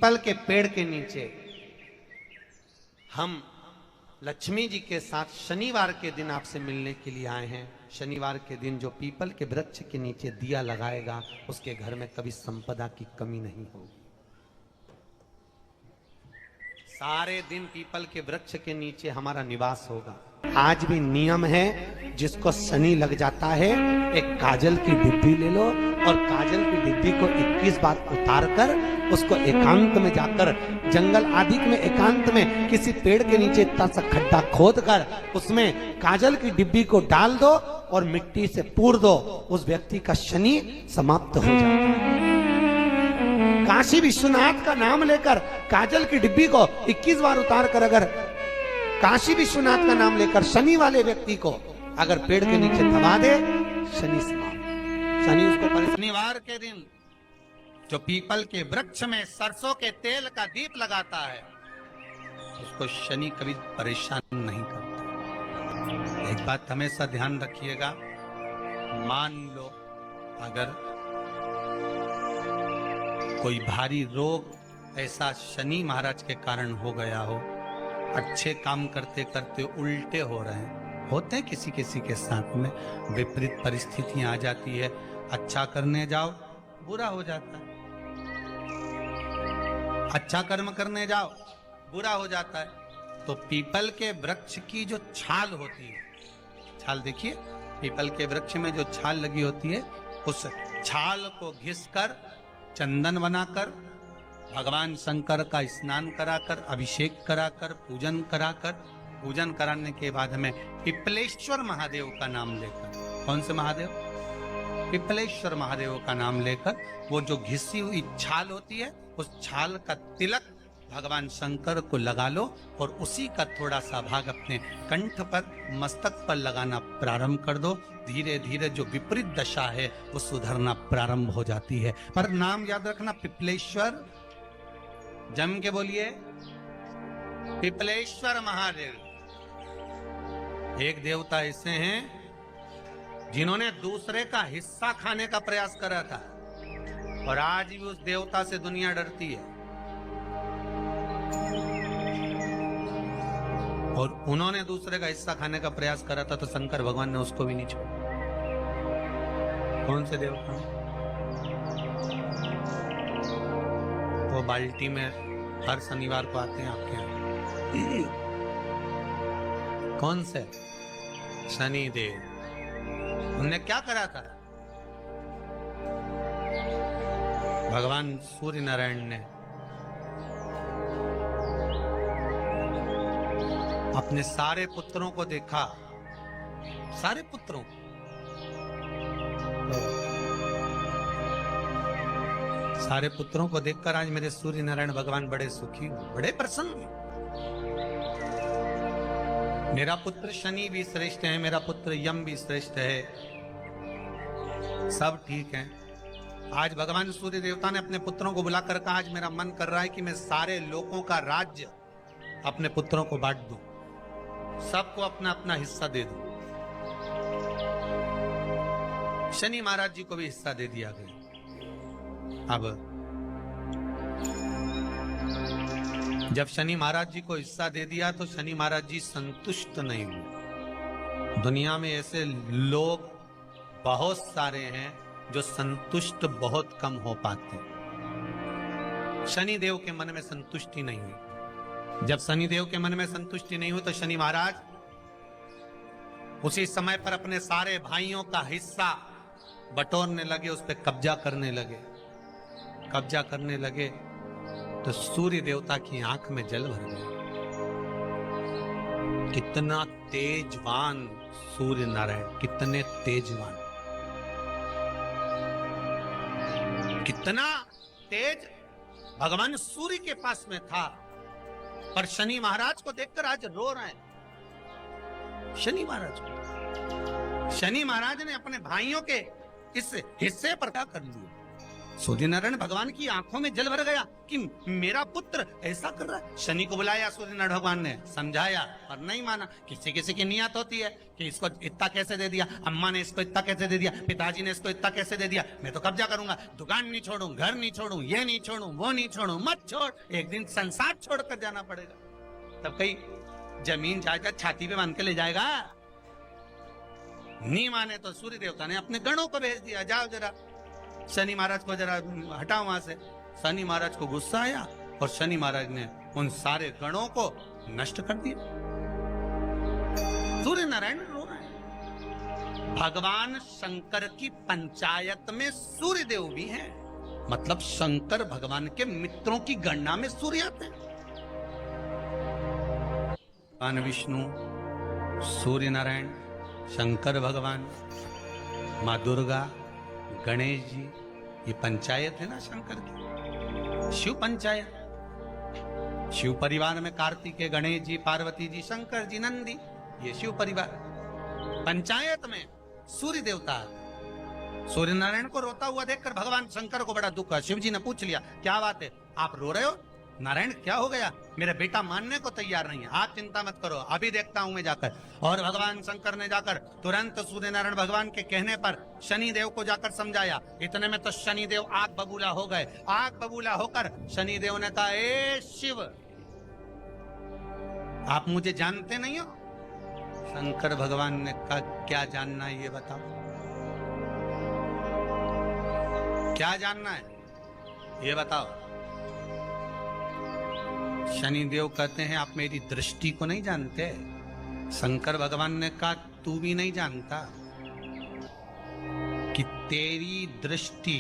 People के पेड़ के नीचे हम लक्ष्मी जी के साथ शनिवार के दिन आपसे मिलने के लिए आए हैं। शनिवार के दिन जो पीपल के वृक्ष के नीचे दिया लगाएगा उसके घर में कभी संपदा की कमी नहीं होगी। सारे दिन पीपल के वृक्ष के नीचे हमारा निवास होगा। आज भी नियम है, जिसको शनि लग जाता है एक काजल की डिब्बी ले लो और काजल की डिब्बी को 21 बार उतार कर उसको एकांत में जाकर जंगल आदि में एकांत में किसी पेड़ के नीचे इतना सा खड्डा खोद कर उसमें काजल की डिब्बी को डाल दो और मिट्टी से पूर दो, उस व्यक्ति का शनि समाप्त हो जाता है। काशी विश्वनाथ का नाम लेकर काजल की डिब्बी को 21 बार उतार कर अगर काशी विश्वनाथ का नाम लेकर शनि वाले व्यक्ति को अगर पेड़ के नीचे दबा दे, शनि समाप्त। शनि उसको शनिवार के दिन जो पीपल के वृक्ष में सरसों के तेल का दीप लगाता है उसको शनि कभी परेशान नहीं करता। एक बात हमेशा ध्यान रखिएगा, मान लो अगर कोई भारी रोग ऐसा शनि महाराज के कारण हो गया हो, अच्छे काम करते करते उल्टे हो रहे हैं, होते हैं किसी किसी के साथ में, विपरीत परिस्थितियां आ जाती है, अच्छा करने जाओ बुरा हो जाता है, अच्छा कर्म करने जाओ बुरा हो जाता है। तो पीपल के वृक्ष की जो छाल होती है, छाल देखिए, पीपल के वृक्ष में जो छाल लगी होती है उस छाल को घिसकर चंदन बनाकर भगवान शंकर का स्नान कराकर अभिषेक कराकर पूजन कराने के बाद में पिपलेश्वर महादेव का नाम लेकर, कौन से महादेव? पिपलेश्वर महादेव का नाम लेकर वो जो घिसी हुई छाल होती है उस छाल का तिलक भगवान शंकर को लगा लो और उसी का थोड़ा सा भाग अपने कंठ पर मस्तक पर लगाना प्रारंभ कर दो। धीरे धीरे जो विपरीत दशा है वो सुधरना प्रारंभ हो जाती है। पर नाम याद रखना, पिपलेश्वर, जम के बोलिए, पिपलेश्वर महादेव। एक देवता ऐसे हैं जिन्होंने दूसरे का हिस्सा खाने का प्रयास करा था और आज भी उस देवता से दुनिया डरती है। और उन्होंने दूसरे का हिस्सा खाने का प्रयास करा था तो शंकर भगवान ने उसको भी नहीं छोड़ा। कौन से देवता? वो बाल्टी में हर शनिवार को आते हैं आपके यहाँ। कौन से? शनि देव। उन्होंने क्या करा था? भगवान सूर्य नारायण ने अपने सारे पुत्रों को देखा, सारे पुत्रों, सारे पुत्रों को देखकर आज मेरे सूर्य नारायण भगवान बड़े सुखी, बड़े प्रसन्न। मेरा पुत्र शनि भी श्रेष्ठ है, मेरा पुत्र यम भी श्रेष्ठ है, सब ठीक है। आज भगवान सूर्य देवता ने अपने पुत्रों को बुलाकर कहा, आज मेरा मन कर रहा है कि मैं सारे लोगों का राज्य अपने पुत्रों को बांट दूं, सबको अपना अपना हिस्सा दे दूं। शनि महाराज जी को भी हिस्सा दे दिया गया। अब जब शनि महाराज जी को हिस्सा दे दिया तो शनि महाराज जी संतुष्ट नहीं हुए। दुनिया में ऐसे लोग बहुत सारे हैं जो संतुष्ट बहुत कम हो पाते हैं। शनि देव के मन में संतुष्टि नहीं हुई। जब शनि देव के मन में संतुष्टि नहीं हुई तो शनि महाराज उसी समय पर अपने सारे भाइयों का हिस्सा बटोरने लगे, उस पर कब्जा करने लगे। कब्जा करने लगे तो सूर्य देवता की आंख में जल भर गया। कितना तेजवान सूर्य नारायण, कितने तेजवान, कितना तेज भगवान सूर्य के पास में था। पर शनि महाराज को देखकर आज रो रहे हैं। शनि महाराज को, शनि महाराज ने अपने भाइयों के इस हिस्से पर क्या कर लिया? सूर्य नारायण भगवान की आंखों में जल भर गया कि मेरा पुत्र ऐसा कर रहा है। शनि को बुलाया सूर्य नारायण भगवान ने, समझाया और नहीं माना। किसी किसी की नियत होती है कि इसको इतना कैसे दे दिया, अम्मा ने इसको इतना कैसे दे दिया, पिताजी ने इसको इतना कैसे दे दिया, मैं तो कब्जा करूंगा, दुकान नहीं छोड़ू, घर नहीं छोड़ू, ये नहीं छोड़ू, वो नहीं छोड़ू। मत छोड़, एक दिन संसार छोड़कर जाना पड़ेगा। तब कहीं जमीन जायदाद छाती पे बांध के ले जाएगा। नहीं माने तो सूर्य देवता ने अपने गणों को भेज दिया, जाओ जरा शनि महाराज को जरा हटाओ वहां से। शनि महाराज को गुस्सा आया और शनि महाराज ने उन सारे गणों को नष्ट कर दिया। सूर्य नारायण रो रहे हैं। भगवान शंकर की पंचायत में सूर्य देव भी हैं, मतलब शंकर भगवान के मित्रों की गणना में सूर्य आते हैं। भगवान विष्णु, सूर्य नारायण, शंकर भगवान, माँ दुर्गा, गणेश जी, ये पंचायत है ना शंकर की, शिव पंचायत। शिव परिवार में कार्तिकेय, गणेश जी, पार्वती जी, शंकर जी, नंदी, ये शिव परिवार। पंचायत में सूर्य देवता। सूर्य नारायण को रोता हुआ देखकर भगवान शंकर को बड़ा दुख हुआ। शिव जी ने पूछ लिया, क्या बात है, आप रो रहे हो? नारायण क्या हो गया? मेरा बेटा मानने को तैयार नहीं है। आप चिंता मत करो, अभी देखता हूं मैं जाकर। और भगवान शंकर ने जाकर तुरंत सूर्य नारायण भगवान के कहने पर शनि देव को जाकर समझाया। इतने में तो शनि देव आग बबूला हो गए। आग बबूला होकर शनि देव ने कहा, ए शिव, आप मुझे जानते नहीं हो? शंकर भगवान ने कहा, क्या जानना है ये बताओ, क्या जानना है ये बताओ। शनि देव कहते हैं, आप मेरी दृष्टि को नहीं जानते। शंकर भगवान ने कहा, तू भी नहीं जानता कि तेरी दृष्टि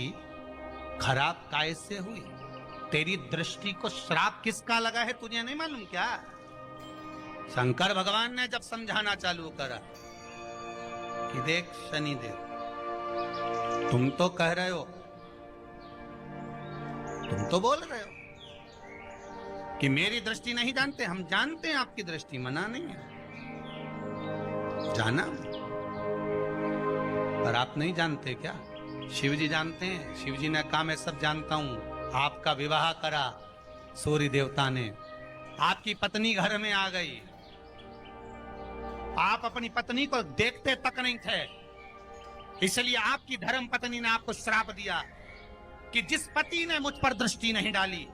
खराब कैसे हुई। तेरी दृष्टि को श्राप किसका लगा है तुझे नहीं मालूम क्या? शंकर भगवान ने जब समझाना चालू करा कि देख शनि देव, तुम तो कह रहे हो, तुम तो बोल रहे हो कि मेरी दृष्टि नहीं जानते। हम जानते हैं आपकी दृष्टि, मना नहीं है, जाना, पर आप नहीं जानते क्या? शिव जी जानते हैं। शिव जी ने कहा, मैं सब जानता हूं। आपका विवाह करा सूर्य देवता ने, आपकी पत्नी घर में आ गई, आप अपनी पत्नी को देखते तक नहीं थे, इसलिए आपकी धर्म पत्नी ने आपको श्राप दिया कि जिस पति ने मुझ पर दृष्टि नहीं डाली,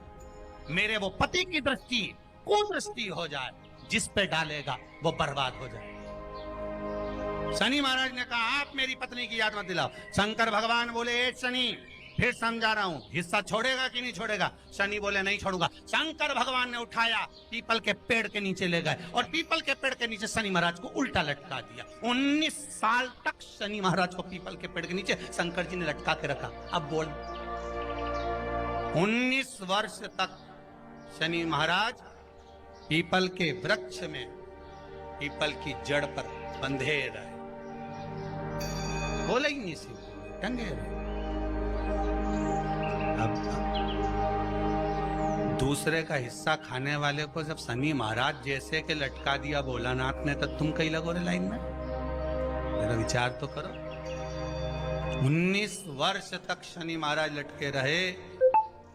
मेरे वो पति की दृष्टि कुदृष्टि हो जाए, जिस पे डालेगा वो बर्बाद हो जाए। शनि महाराज ने कहा, आप मेरी पत्नी की याद मत दिलाओ। शंकर भगवान बोले, ए शनि, फिर समझा रहा हूं, हिस्सा छोड़ेगा कि नहीं छोड़ेगा? शनि बोले, नहीं छोड़ूंगा। शंकर भगवान ने उठाया, पीपल के पेड़ के नीचे ले गए और पीपल के पेड़ के नीचे शनि महाराज को उल्टा लटका दिया। 19 साल तक शनि महाराज को पीपल के पेड़ के नीचे शंकर जी ने लटका के रखा। अब बोल, 19 वर्ष तक शनि महाराज पीपल के वृक्ष में, पीपल की जड़ पर बंधे रहे, बोले ही नहीं, सी टंगे रहे। अब दूसरे का हिस्सा खाने वाले को जब शनि महाराज जैसे के लटका दिया भोलानाथ ने, तो तुम कहीं लगो रे लाइन में? मेरा विचार तो करो। 19 वर्ष तक शनि महाराज लटके रहे,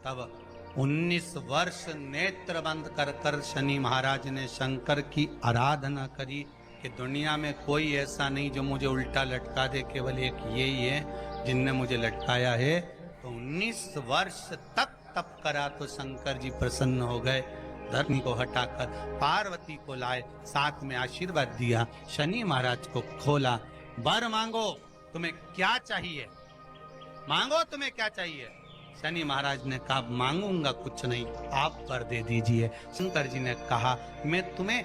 तब 19 वर्ष नेत्र बंद कर कर शनि महाराज ने शंकर की आराधना करी कि दुनिया में कोई ऐसा नहीं जो मुझे उल्टा लटका दे, केवल एक यही है जिनने मुझे लटकाया है। तो 19 वर्ष तक तप करा तो शंकर जी प्रसन्न हो गए। धर्म को हटाकर पार्वती को लाए, साथ में आशीर्वाद दिया, शनि महाराज को खोला। वर मांगो, तुम्हें क्या चाहिए, मांगो तुम्हें क्या चाहिए। शनि महाराज ने कहा, मांगूंगा कुछ नहीं, आप वर दे दीजिए। शंकर जी ने कहा, मैं तुम्हें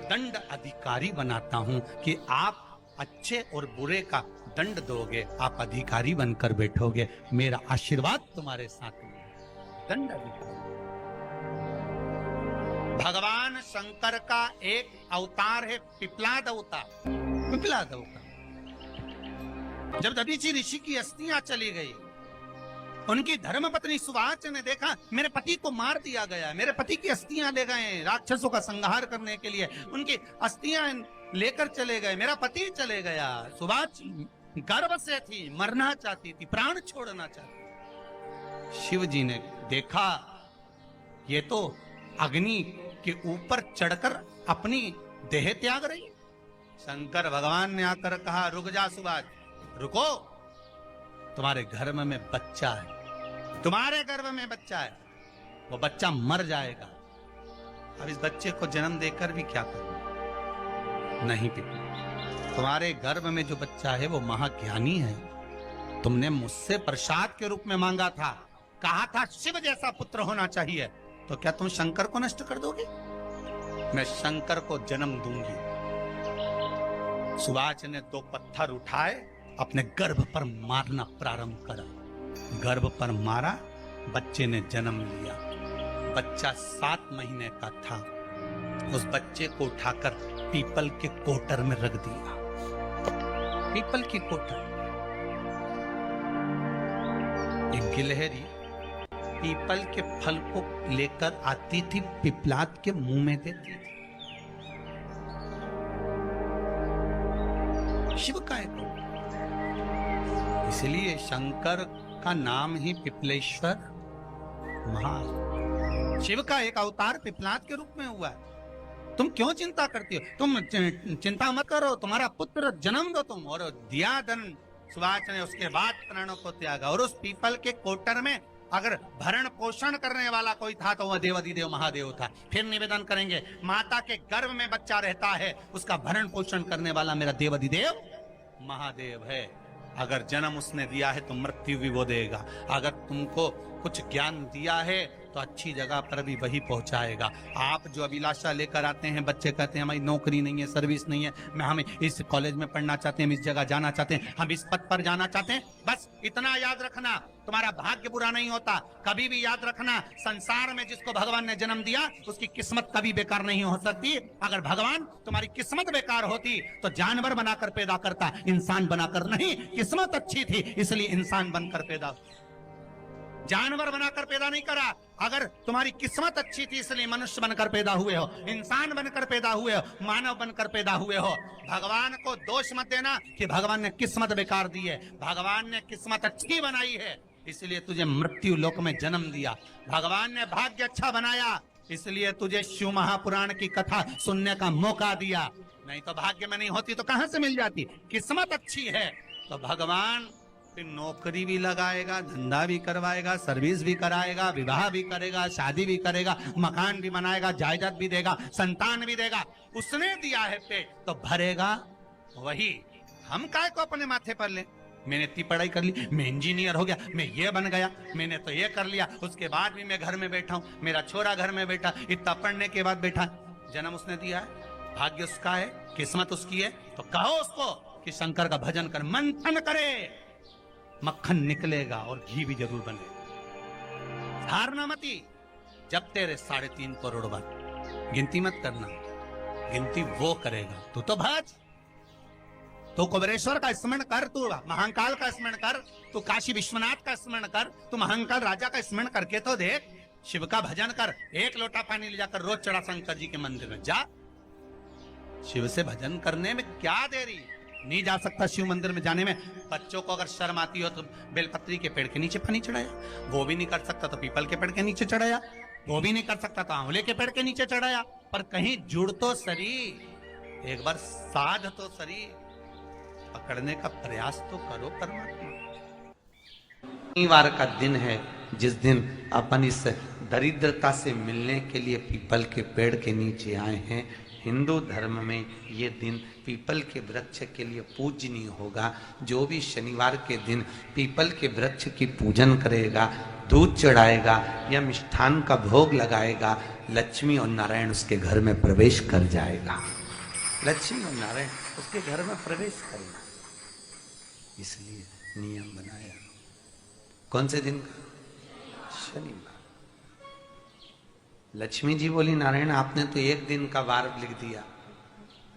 दंड अधिकारी बनाता हूं कि आप अच्छे और बुरे का दंड दोगे, आप अधिकारी बनकर बैठोगे, मेरा आशीर्वाद तुम्हारे साथ में। दंड अधिकारी। भगवान शंकर का एक अवतार है पिपलाद अवतार। पिपलाद अवतार, जब दधीचि ऋषि की अस्थियां चली गई, उनकी धर्मपत्नी सुवाच ने देखा मेरे पति को मार दिया गया, मेरे पति की अस्थियां ले गए राक्षसों का संहार करने के लिए, उनकी अस्थियां लेकर चले गए, मेरा पति चले गया। सुवाच गर्व से थी, मरना चाहती थी, प्राण छोड़ना चाहती। शिव जी ने देखा ये तो अग्नि के ऊपर चढ़कर अपनी देह त्याग रही। शंकर भगवान ने आकर कहा, रुक जा सुभाष, रुको, तुम्हारे गर्भ में बच्चा है, तुम्हारे गर्भ में बच्चा है, वो बच्चा मर जाएगा। अब इस बच्चे को जन्म देकर भी क्या करूं? नहीं पिता, तुम्हारे गर्भ में जो बच्चा है वो महाज्ञानी है। तुमने मुझसे प्रसाद के रूप में मांगा था, कहा था शिव जैसा पुत्र होना चाहिए, तो क्या तुम शंकर को नष्ट कर दोगे? मैं शंकर को जन्म दूंगी। सुभाष ने 2 पत्थर उठाए, अपने गर्भ पर मारना प्रारंभ करा। गर्भ पर मारा, बच्चे ने जन्म लिया। बच्चा 7 महीने का था। उस बच्चे को उठाकर पीपल के कोटर में रख दिया। पीपल की कोटर। एक गिलहरी पीपल के फल को लेकर आती थी, पिपलाद के मुंह में देती थी। शिव का एक, इसलिए शंकर का नाम ही पिपलेश्वर महान। शिव का एक अवतार पिपलाद के रूप में हुआ है। तुम क्यों चिंता करती हो? तुम चिंता मत करो, तुम्हारा पुत्र जन्म दो तुम। और दिया धन सुभाष ने, उसके बाद प्राणों को त्यागा। और उस पीपल के कोटर में अगर भरण पोषण करने वाला कोई था तो वह देवाधिदेव महादेव था। फिर निवेदन करेंगे, माता के गर्भ में बच्चा रहता है, उसका भरण पोषण करने वाला मेरा देवाधिदेव महादेव है। अगर जन्म उसने दिया है तो मृत्यु भी वो देगा। अगर तुमको कुछ ज्ञान दिया है तो अच्छी जगह पर भी वही पहुंचाएगा। आप जो अभिलाषा लेकर आते हैं, बच्चे कहते हैं हमारी नौकरी नहीं है, सर्विस नहीं है, हम इस कॉलेज में पढ़ना चाहते हैं, हम इस जगह जाना चाहते हैं, हम इस पद पर जाना चाहते हैं, बस इतना याद रखना, तुम्हारा भाग्य बुरा नहीं होता। कभी भी याद रखना, संसार में जिसको भगवान ने जन्म दिया उसकी किस्मत कभी बेकार नहीं हो सकती। अगर भगवान तुम्हारी किस्मत बेकार होती तो जानवर बनाकर पैदा करता, इंसान बनाकर नहीं। किस्मत अच्छी थी इसलिए इंसान बनकर पैदा, जानवर बनाकर पैदा नहीं करा। अगर तुम्हारी किस्मत अच्छी थी इसलिए मनुष्य बनकर पैदा हुए हो, इंसान बनकर पैदा हुए हो, मानव बनकर पैदा हुए हो। भगवान को दोष मत देना कि भगवान ने किस्मत बेकार दी है। भगवान ने किस्मत अच्छी बनाई है इसलिए तुझे मृत्यु लोक में जन्म दिया। भगवान ने भाग्य अच्छा बनाया इसलिए तुझे शिव महापुराण की कथा सुनने का मौका दिया। नहीं तो भाग्य में नहीं होती तो कहां से मिल जाती? किस्मत अच्छी है तो भगवान फिर नौकरी भी लगाएगा, धंधा भी करवाएगा, सर्विस भी कराएगा, विवाह भी करेगा, शादी भी करेगा, मकान भी बनाएगा, जायदाद भी देगा, संतान भी देगा। उसने दिया है पेट तो भरेगा वही। हम काय को अपने माथे पर ले? मैंने इतनी पढ़ाई कर ली, मैं इंजीनियर हो गया, मैं ये बन गया, मैंने तो ये कर लिया, उसके बाद भी मैं घर में बैठा हूं, मेरा छोरा घर में बैठा, इतना पढ़ने के बाद बैठा। जन्म उसने दिया है, भाग्य उसका है, किस्मत उसकी है, तो कहो उसको कि शंकर का भजन कर, मंथन करे, मक्खन निकलेगा और घी भी जरूर बने। हारना मती। जब तेरे 3.5 करोड़ बार गिनती मत करना, गिनती वो करेगा। तू तो भज, तू कुबेरेश्वर का स्मरण कर, तू महाकाल का स्मरण कर, तू काशी विश्वनाथ का स्मरण कर, तू महाकाल राजा का स्मरण करके तो देख। शिव का भजन कर, 1 लोटा पानी ले जाकर रोज चढ़ा शंकर जी के मंदिर में जा। शिव से भजन करने में क्या देरी? नहीं जा सकता शिव मंदिर में जाने में? बच्चों को अगर शर्म आती हो तो बेलपत्री के पेड़ के नीचे पानी चढ़ाया, वो भी नहीं कर सकता तो पीपल के पेड़ के नीचे चढ़ाया, वो भी नहीं कर सकता तो आंवले के पेड़ के नीचे चढ़ाया। पर कहीं जुड़ तो सरी, एक बार साध तो सरी, पकड़ने का प्रयास तो करो परमात्मा। शनिवार का दिन है जिस दिन अपन इस दरिद्रता से मिलने के लिए पीपल के पेड़ के नीचे आए हैं। हिंदू धर्म में ये दिन पीपल के वृक्ष के लिए पूजनीय होगा। जो भी शनिवार के दिन पीपल के वृक्ष की पूजन करेगा, दूध चढ़ाएगा या मिष्ठान का भोग लगाएगा, लक्ष्मी और नारायण उसके घर में प्रवेश कर जाएगा। लक्ष्मी और नारायण उसके घर में प्रवेश करेगा, इसलिए नियम बनाया। कौन से दिन का? शनिवार। लक्ष्मी जी बोली, नारायण आपने तो 1 दिन का वार लिख दिया।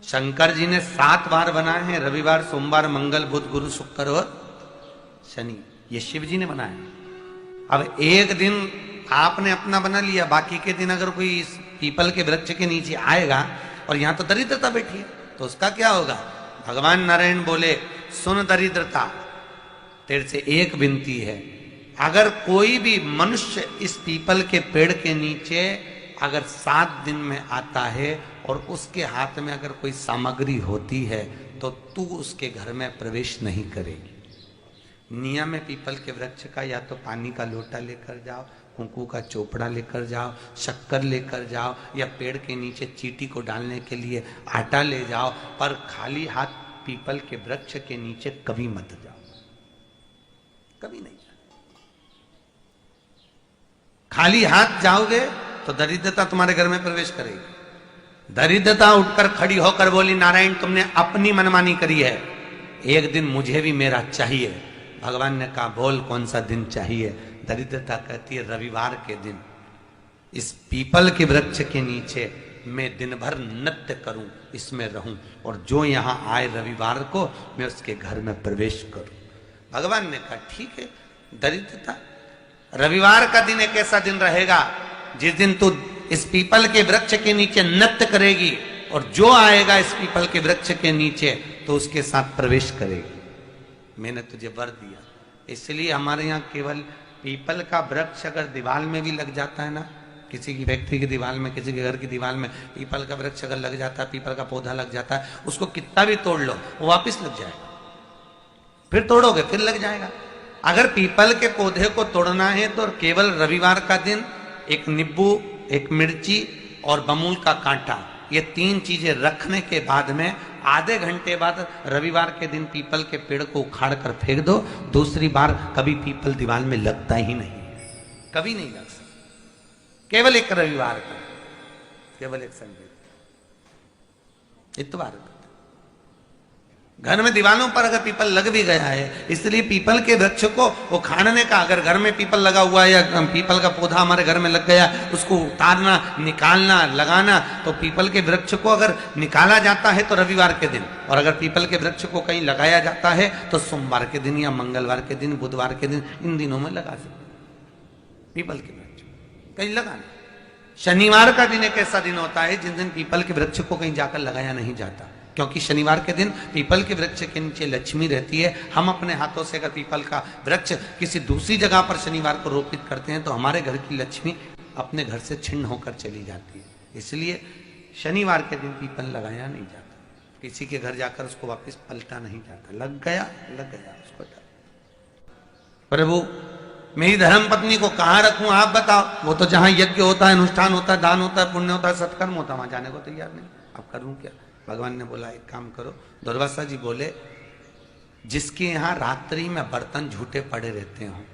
शंकर जी ने 7 वार बनाए हैं, रविवार, सोमवार, मंगल, बुध, गुरु, शुक्र और शनि। ये शिव जी ने बनाया। अब 1 दिन आपने अपना बना लिया, बाकी के दिन अगर कोई इस पीपल के वृक्ष के नीचे आएगा और यहां तो दरिद्रता बैठी है तो उसका क्या होगा? भगवान नारायण बोले, सुन दरिद्रता, तेरे से एक विनती है, अगर कोई भी मनुष्य इस पीपल के पेड़ के नीचे अगर 7 दिन में आता है और उसके हाथ में अगर कोई सामग्री होती है तो तू उसके घर में प्रवेश नहीं करेगी। नियम है पीपल के वृक्ष का, या तो पानी का लोटा लेकर जाओ, कुंकू का चोपड़ा लेकर जाओ, शक्कर लेकर जाओ, या पेड़ के नीचे चींटी को डालने के लिए आटा ले जाओ, पर खाली हाथ पीपल के वृक्ष के नीचे कभी मत जाओ, कभी नहीं जाओ। खाली हाथ जाओगे तो दरिद्रता तुम्हारे घर में प्रवेश करेगी। दरिद्रता उठकर खड़ी होकर बोली, नारायण तुमने अपनी मनमानी करी है, एक दिन मुझे भी मेरा चाहिए। भगवान ने कहा बोल कौन सा दिन चाहिए। दरिद्रता कहती है रविवार के दिन इस पीपल के वृक्ष के नीचे मैं दिन भर नृत्य करूं, इसमें रहूं, और जो यहां आए रविवार को मैं उसके घर में प्रवेश करूं। भगवान ने कहा ठीक है। दरिद्रता रविवार का दिन एक ऐसा दिन रहेगा जिस दिन तू इस पीपल के वृक्ष के नीचे नृत्य करेगी और जो आएगा इस पीपल के वृक्ष के नीचे तो उसके साथ प्रवेश करेगी। मैंने तुझे वर दिया। इसलिए हमारे यहाँ केवल पीपल का वृक्ष अगर दीवार में भी लग जाता है ना, किसी की व्यक्ति की दीवार में, किसी के घर की दीवार में पीपल का वृक्ष अगर लग जाता है, पीपल का पौधा लग जाता है, उसको कितना भी तोड़ लो वो वापिस लग जाएगा। फिर तोड़ोगे फिर लग जाएगा। अगर पीपल के पौधे को तोड़ना है तो केवल रविवार का दिन एक नींबू, एक मिर्ची और बमूल का कांटा, ये 3 चीजें रखने के बाद में आधे घंटे बाद रविवार के दिन पीपल के पेड़ को उखाड़ कर फेंक दो। दूसरी बार कभी पीपल दीवार में लगता ही नहीं, कभी नहीं लग सकता। केवल एक रविवार का, केवल एक संडे, इतवार का। घर में दीवारों पर अगर पीपल लग भी गया है, इसलिए पीपल के वृक्ष को उखाड़ने का, अगर घर में पीपल लगा हुआ है या पीपल का पौधा हमारे घर में लग गया, उसको उतारना, निकालना, लगाना, तो पीपल के वृक्ष को अगर निकाला जाता है तो रविवार के दिन, और अगर पीपल के वृक्ष को कहीं लगाया जाता है तो सोमवार के दिन या मंगलवार के दिन, बुधवार के दिन, इन दिनों में लगा सकते पीपल के वृक्ष कहीं लगाना। शनिवार का दिन एक ऐसा दिन होता है जिस दिन पीपल के वृक्ष को कहीं जाकर लगाया नहीं जाता, क्योंकि शनिवार के दिन पीपल के वृक्ष के नीचे लक्ष्मी रहती है। हम अपने हाथों से अगर पीपल का वृक्ष किसी दूसरी जगह पर शनिवार को रोपित करते हैं तो हमारे घर की लक्ष्मी अपने घर से छिन्न होकर चली जाती है। इसलिए शनिवार के दिन पीपल लगाया नहीं जाता, किसी के घर जाकर उसको वापस पलटा नहीं जाता। लग गया उसको। प्रभु मेरी धर्म पत्नी को कहाँ रखूं आप बताओ। वो तो जहां यज्ञ होता है, अनुष्ठान होता है, दान होता है, पुण्य होता है, सत्कर्म होता है, वहां जाने को तैयार नहीं। अब करूं क्या। भगवान ने बोला एक काम करो। दुर्वासा जी बोले जिसके यहां रात्रि में बर्तन झूठे पड़े रहते हो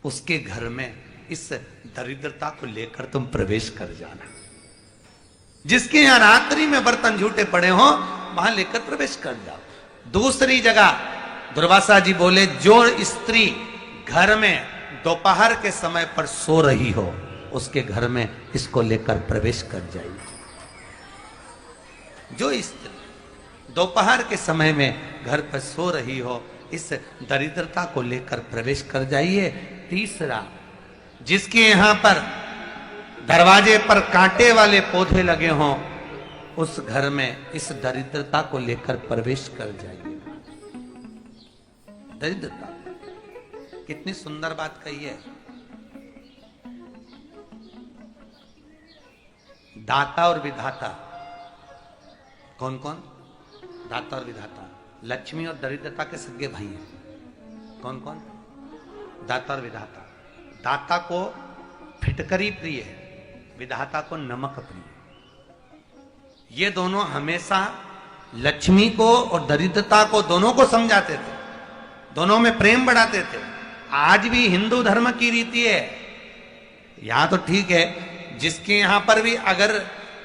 उसके घर में इस दरिद्रता को लेकर तुम प्रवेश कर जाना। जिसके यहां रात्रि में बर्तन झूठे पड़े हो वहां लेकर प्रवेश कर जाओ। दूसरी जगह दुर्वासा जी बोले जो स्त्री घर में दोपहर के समय पर सो रही हो उसके घर में इसको लेकर प्रवेश कर जाइए। जो स्त्री दोपहर के समय में घर पर सो रही हो इस दरिद्रता को लेकर प्रवेश कर जाइए। तीसरा, जिसके यहां पर दरवाजे पर कांटे वाले पौधे लगे हों उस घर में इस दरिद्रता को लेकर प्रवेश कर जाइए। दरिद्रता कितनी सुंदर बात कही है। दाता और विधाता कौन कौन? दाता और विधाता। लक्ष्मी और दरिद्रता के सगे भाई हैं। कौन कौन? दाता और विधाता। दाता को फिटकरी प्रिय है, विधाता को नमक प्रिय। ये दोनों हमेशा लक्ष्मी को और दरिद्रता को दोनों को समझाते थे, दोनों में प्रेम बढ़ाते थे। आज भी हिंदू धर्म की रीति है। यहां तो ठीक है, जिसके यहां पर भी अगर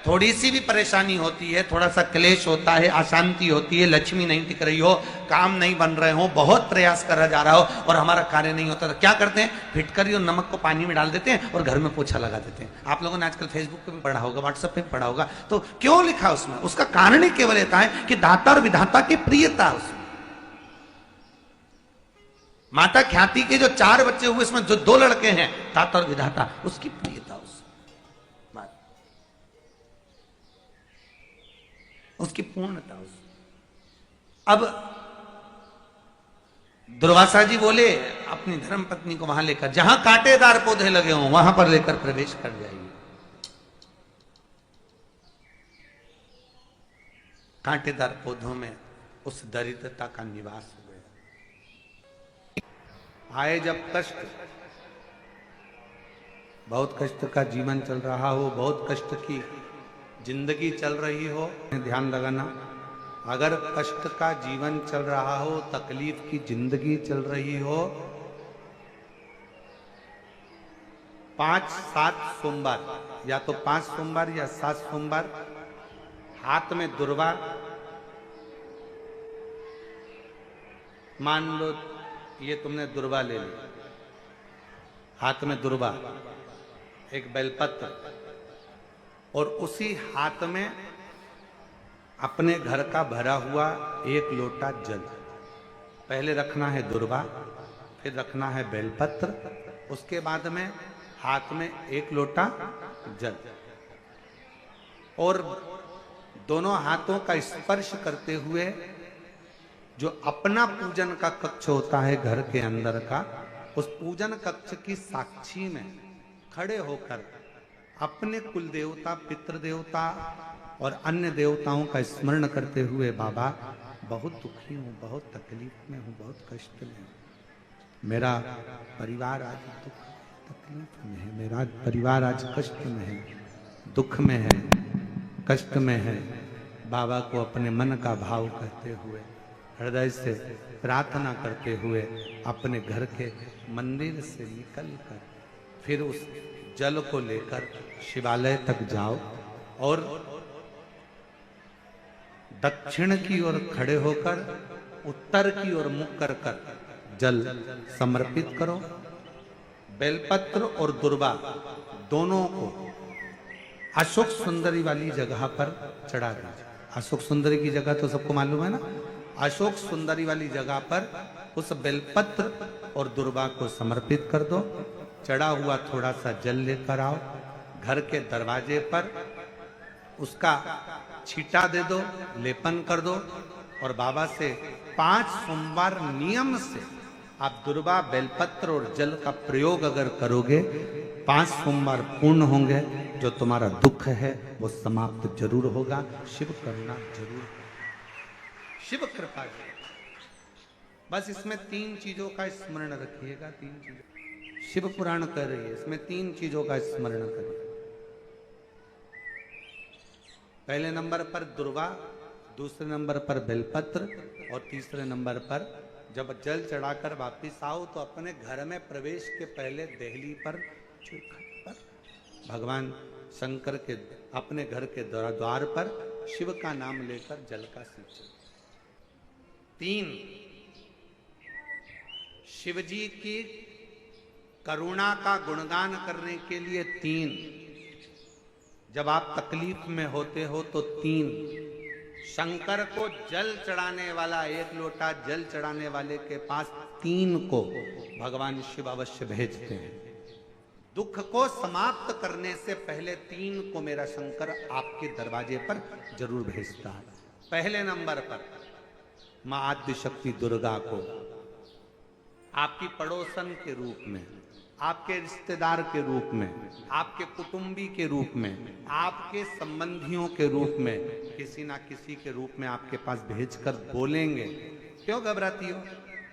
थोड़ी सी भी परेशानी होती है, थोड़ा सा क्लेश होता है, अशांति होती है, लक्ष्मी नहीं टिक रही हो, काम नहीं बन रहे हो, बहुत प्रयास करा जा रहा हो और हमारा कार्य नहीं होता, तो क्या करते हैं? फिटकरी और नमक को पानी में डाल देते हैं और घर में पोछा लगा देते हैं। आप लोगों ने आजकल फेसबुक पे भी पढ़ा होगा, व्हाट्सएप पे भी पढ़ा होगा। तो क्यों लिखा उसमें? उसका कारण ही केवल होता है कि दाता और विधाता की प्रियता उसमें। माता ख्याति के जो 4 बच्चे हुए इसमें जो 2 लड़के हैं दाता और विधाता, उसकी प्रियता उसकी पूर्णता। अब दुर्वासा जी बोले अपनी धर्म पत्नी को वहां लेकर, जहां कांटेदार पौधे लगे हों वहां पर लेकर प्रवेश कर जाइए। कांटेदार पौधों में उस दरिद्रता का निवास हो गया। आए जब कष्ट, बहुत कष्ट का जीवन चल रहा हो, बहुत कष्ट की जिंदगी चल रही हो, ध्यान लगाना, अगर कष्ट का जीवन चल रहा हो, तकलीफ की जिंदगी चल रही हो, 5-7 सोमवार, या तो 5 सोमवार या 7 सोमवार, हाथ में दुर्वा, मान लो ये तुमने दुर्वा ले ली, हाथ में दुर्वा, एक बेलपत्र, और उसी हाथ में अपने घर का भरा हुआ 1 लोटा जल। पहले रखना है दुर्वा, फिर रखना है बेलपत्र, उसके बाद में हाथ में 1 लोटा जल, और दोनों हाथों का स्पर्श करते हुए जो अपना पूजन का कक्ष होता है घर के अंदर का, उस पूजन कक्ष की साक्षी में खड़े होकर अपने कुल देवता, पितृ देवता और अन्य देवताओं का स्मरण करते हुए, बाबा बहुत दुखी हूँ, बहुत तकलीफ में हूँ, बहुत कष्ट में हूँ, मेरा परिवार आज दुख तकलीफ में है, मेरा परिवार आज कष्ट में है, दुख में है, कष्ट में है। बाबा को अपने मन का भाव कहते हुए, हृदय से प्रार्थना करते हुए अपने घर के मंदिर से निकलकर फिर उस जल को लेकर शिवालय तक जाओ और दक्षिण की ओर खड़े होकर उत्तर की ओर मुख कर कर जल समर्पित करो। बेलपत्र और दुर्वा दोनों को अशोक सुंदरी वाली जगह पर चढ़ा दीजिए। अशोक सुंदरी की जगह तो सबको मालूम है ना। अशोक सुंदरी वाली जगह पर उस बेलपत्र और दुर्वा को समर्पित कर दो। चढ़ा हुआ थोड़ा सा जल लेकर आओ, घर के दरवाजे पर उसका छींटा दे दो, लेपन कर दो, और बाबा से 5 सोमवार नियम से आप दुर्वा, बेलपत्र और जल का प्रयोग अगर करोगे, 5 सोमवार पूर्ण होंगे। जो तुम्हारा दुख है वो समाप्त जरूर होगा। शिव करुणा जरूर, शिव कृपा। बस इसमें 3 चीजों का स्मरण रखिएगा। 3 चीजें शिव पुराण कह रही है, इसमें 3 चीजों का स्मरण करिए। पहले नंबर पर दुर्वा, दूसरे नंबर पर बेलपत्र, और तीसरे नंबर पर जब जल चढ़ाकर वापिस आओ तो अपने घर में प्रवेश के पहले देहली पर भगवान शंकर के अपने घर के द्वार पर शिव का नाम लेकर जल का सिंचन। 3, शिव जी की करुणा का गुणगान करने के लिए 3, जब आप तकलीफ में होते हो तो 3, शंकर को जल चढ़ाने वाला, 1 लोटा जल चढ़ाने वाले के पास 3 को भगवान शिव अवश्य भेजते हैं। दुख को समाप्त करने से पहले 3 को मेरा शंकर आपके दरवाजे पर जरूर भेजता है। पहले नंबर पर मां आद्य शक्ति दुर्गा को आपकी पड़ोसन के रूप में, आपके रिश्तेदार के रूप में, आपके कुटुंबी के रूप में, आपके संबंधियों के रूप में, किसी ना किसी के रूप में आपके पास भेजकर बोलेंगे, क्यों घबराती हो,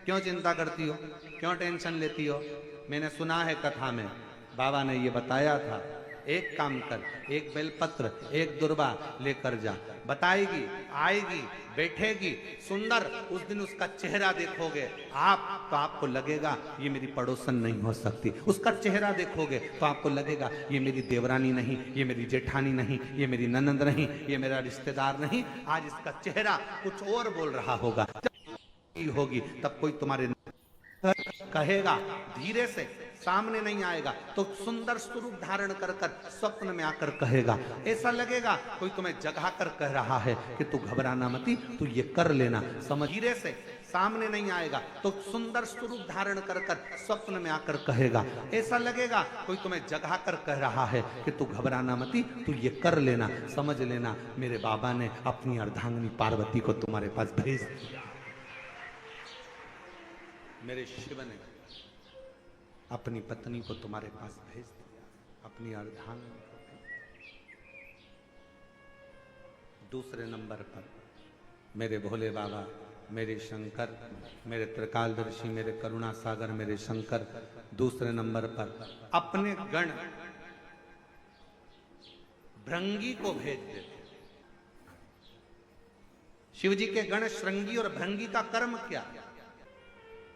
क्यों चिंता करती हो, क्यों टेंशन लेती हो। मैंने सुना है कथा में, बाबा ने ये बताया था, एक काम कर, 1 बेलपत्र, 1 दुर्वा लेकर जा। बताएगी, आएगी, बैठेगी, सुंदर, उस दिन उसका चेहरा देखोगे आप तो आपको लगेगा ये मेरी पड़ोसन नहीं हो सकती। उसका चेहरा देखोगे तो आपको लगेगा ये मेरी देवरानी नहीं, ये मेरी जेठानी नहीं, ये मेरी ननंद नहीं, ये मेरा रिश्तेदार नहीं। आज इसका चेहरा कुछ और बोल रहा होगा। जब होगी तब कोई तुम्हारे कहेगा, धीरे से, सामने नहीं आएगा तो सुंदर स्वरूप धारण कर कर स्वप्न में आकर कहेगा। ऐसा लगेगा कोई तुम्हें जगा कर कह रहा है कि तू घबराना मती, तू ये कर लेना। समझ, धीरे से, सामने नहीं आएगा तो सुंदर स्वरूप धारण कर कर स्वप्न में आकर कहेगा। ऐसा लगेगा कोई तुम्हें जगा कर कह रहा है कि तू घबराना मती, तू ये कर लेना। समझ लेना मेरे बाबा ने अपनी अर्धांगिनी पार्वती को तुम्हारे पास भेज दिया। मेरे शिव ने अपनी पत्नी को तुम्हारे पास भेज दिया, अपनी अर्धांगिनी को। दूसरे नंबर पर मेरे भोले बाबा, मेरे शंकर, मेरे त्रिकालदर्शी, मेरे करुणा सागर, मेरे शंकर दूसरे नंबर पर अपने गण भृंगी को भेज देते। शिव जी के गण श्रृंगी और भृंगी का कर्म क्या?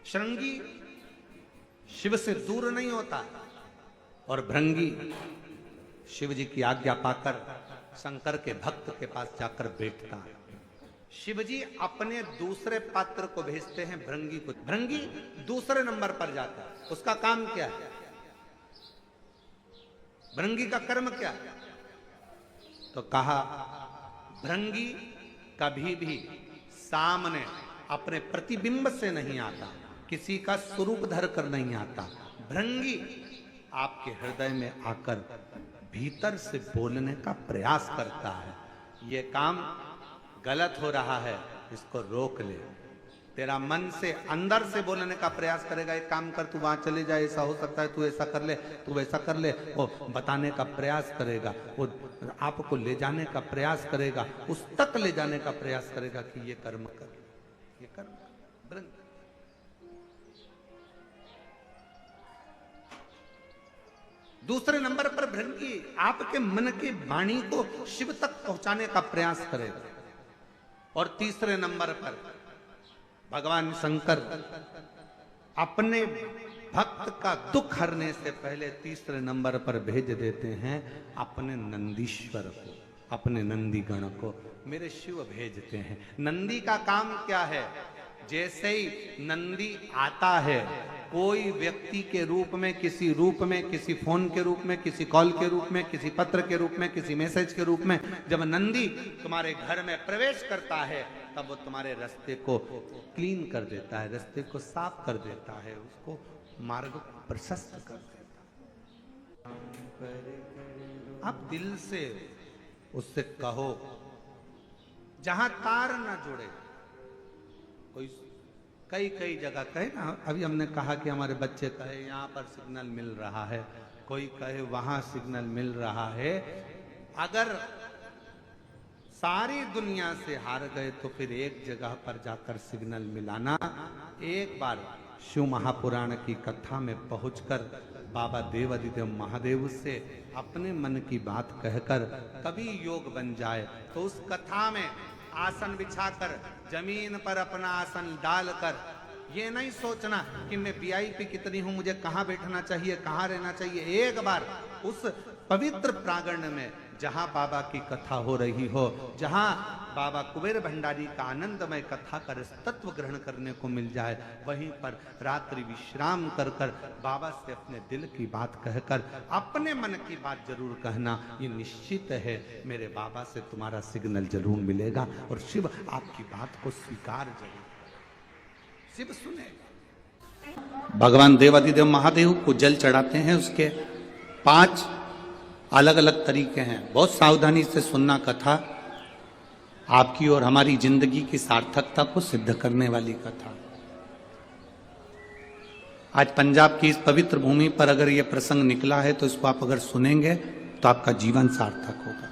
श्रृंगी शिव से दूर नहीं होता और भृंगी शिव जी की आज्ञा पाकर शंकर के भक्त के पास जाकर बैठता है। शिव जी अपने दूसरे पात्र को भेजते हैं भृंगी को। भृंगी दूसरे नंबर पर जाता है। उसका काम क्या है? भृंगी का कर्म क्या है? तो कहा भृंगी कभी भी सामने अपने प्रतिबिंब से नहीं आता, किसी का स्वरूप धर कर नहीं आता। भृंगी आपके हृदय में आकर भीतर से बोलने का प्रयास करता है। ये काम गलत हो रहा है, इसको रोक ले। तेरा मन से अंदर से बोलने का प्रयास करेगा, एक काम कर, तू वहां चले जाए, ऐसा हो सकता है, तू ऐसा कर ले, तू वैसा कर ले। वो बताने का प्रयास करेगा, वो आपको ले जाने का प्रयास करेगा, उस तक ले जाने का प्रयास करेगा कि ये कर्म कर, ये कर्म कर। दूसरे नंबर पर भृंगी आपके मन की वाणी को शिव तक पहुंचाने का प्रयास करेगा। और तीसरे नंबर पर भगवान शंकर अपने भक्त का दुख हरने से पहले तीसरे नंबर पर भेज देते हैं अपने नंदीश्वर को, अपने नंदी गण को। मेरे शिव भेजते हैं। नंदी का काम क्या है? जैसे ही नंदी आता है, कोई व्यक्ति के रूप में, किसी रूप में, किसी फोन के रूप में, किसी कॉल के रूप में, किसी पत्र के रूप में, किसी मैसेज के रूप में, जब नंदी तुम्हारे घर में प्रवेश करता है तब वो तुम्हारे रास्ते को क्लीन कर देता है, रास्ते को साफ कर देता है, उसको मार्ग प्रशस्त कर देता है। आप दिल से उससे कहो, जहां तार ना जुड़े। कोई कई जगह कहे ना, अभी हमने कहा कि हमारे बच्चे कहे यहाँ पर सिग्नल मिल रहा है, कोई कहे वहां सिग्नल मिल रहा है। अगर सारी दुनिया से हार गए तो फिर एक जगह पर जाकर सिग्नल मिलाना। एक बार शिव महापुराण की कथा में पहुंचकर बाबा देवादिदेव महादेव से अपने मन की बात कहकर कभी योग बन जाए तो उस कथा में आसन बिछाकर जमीन पर अपना आसन डालकर ये नहीं सोचना कि मैं वीआईपी कितनी हूं, मुझे कहां बैठना चाहिए, कहां रहना चाहिए। एक बार उस पवित्र प्रांगण में जहां बाबा की कथा हो रही हो, जहां बाबा कुबेर भंडारी का आनंदमय कथा कर तत्व ग्रहण करने को मिल जाए, वहीं पर रात्रि विश्राम कर कर बाबा से अपने दिल की बात कहकर अपने मन की बात जरूर कहना। ये निश्चित है मेरे बाबा से तुम्हारा सिग्नल जरूर मिलेगा और शिव आपकी बात को स्वीकार जरूर, शिव सुनेगा। भगवान देवादिदेव महादेव को जल चढ़ाते हैं, उसके 5 अलग अलग तरीके हैं। बहुत सावधानी से सुनना कथा, आपकी और हमारी जिंदगी की सार्थकता को सिद्ध करने वाली कथा। आज पंजाब की इस पवित्र भूमि पर अगर यह प्रसंग निकला है तो इसको आप अगर सुनेंगे तो आपका जीवन सार्थक होगा।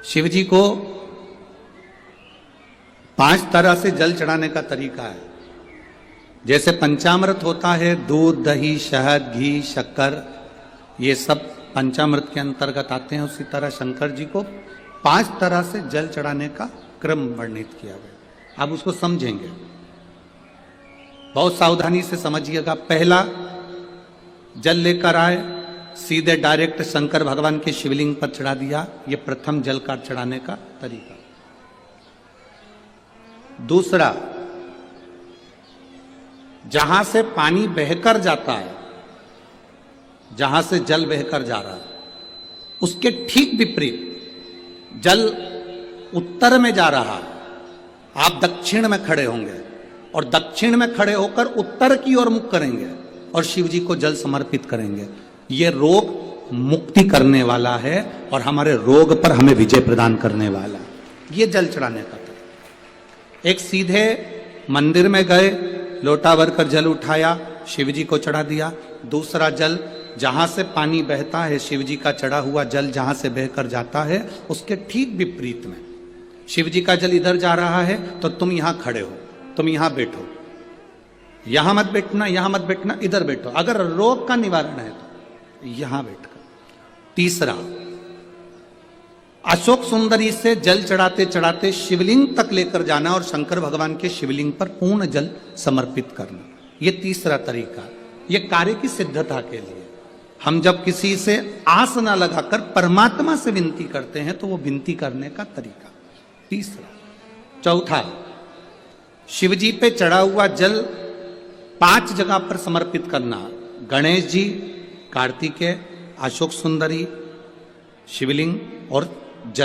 शिव जी को 5 तरह से जल चढ़ाने का तरीका है। जैसे पंचामृत होता है, दूध, दही, शहद, घी, शक्कर, ये सब पंचामृत के अंतर्गत आते हैं, उसी तरह शंकर जी को 5 तरह से जल चढ़ाने का क्रम वर्णित किया गया। अब उसको समझेंगे, बहुत सावधानी से समझिएगा। पहला, जल लेकर आए, सीधे डायरेक्ट शंकर भगवान के शिवलिंग पर चढ़ा दिया, ये प्रथम जल का चढ़ाने का तरीका। दूसरा, जहां से पानी बहकर जाता है, जहां से जल बहकर जा रहा है, उसके ठीक विपरीत जल उत्तर में जा रहा है, आप दक्षिण में खड़े होंगे और दक्षिण में खड़े होकर उत्तर की ओर मुख करेंगे और शिव जी को जल समर्पित करेंगे। यह रोग मुक्ति करने वाला है और हमारे रोग पर हमें विजय प्रदान करने वाला है। यह जल चढ़ाने का था। एक सीधे मंदिर में गए, लोटा भर कर जल उठाया, शिव जी को चढ़ा दिया। दूसरा जल, जहां से पानी बहता है, शिव जी का चढ़ा हुआ जल जहां से बहकर जाता है, उसके ठीक विपरीत में शिव जी का जल इधर जा रहा है तो तुम यहां खड़े हो, तुम यहां बैठो, यहां मत बैठना, यहां मत बैठना, इधर बैठो। अगर रोग का निवारण है तो यहां बैठकर। तीसरा, अशोक सुंदरी से जल चढ़ाते चढ़ाते शिवलिंग तक लेकर जाना और शंकर भगवान के शिवलिंग पर पूर्ण जल समर्पित करना। यह तीसरा तरीका, यह कार्य की सिद्धता के लिए। हम जब किसी से आस ना लगाकर परमात्मा से विनती करते हैं तो वो विनती करने का तरीका। तीसरा। चौथा, शिव जी पे चढ़ा हुआ जल 5 जगह पर समर्पित करना। गणेश जी, कार्तिकेय, अशोक सुंदरी, शिवलिंग और जल।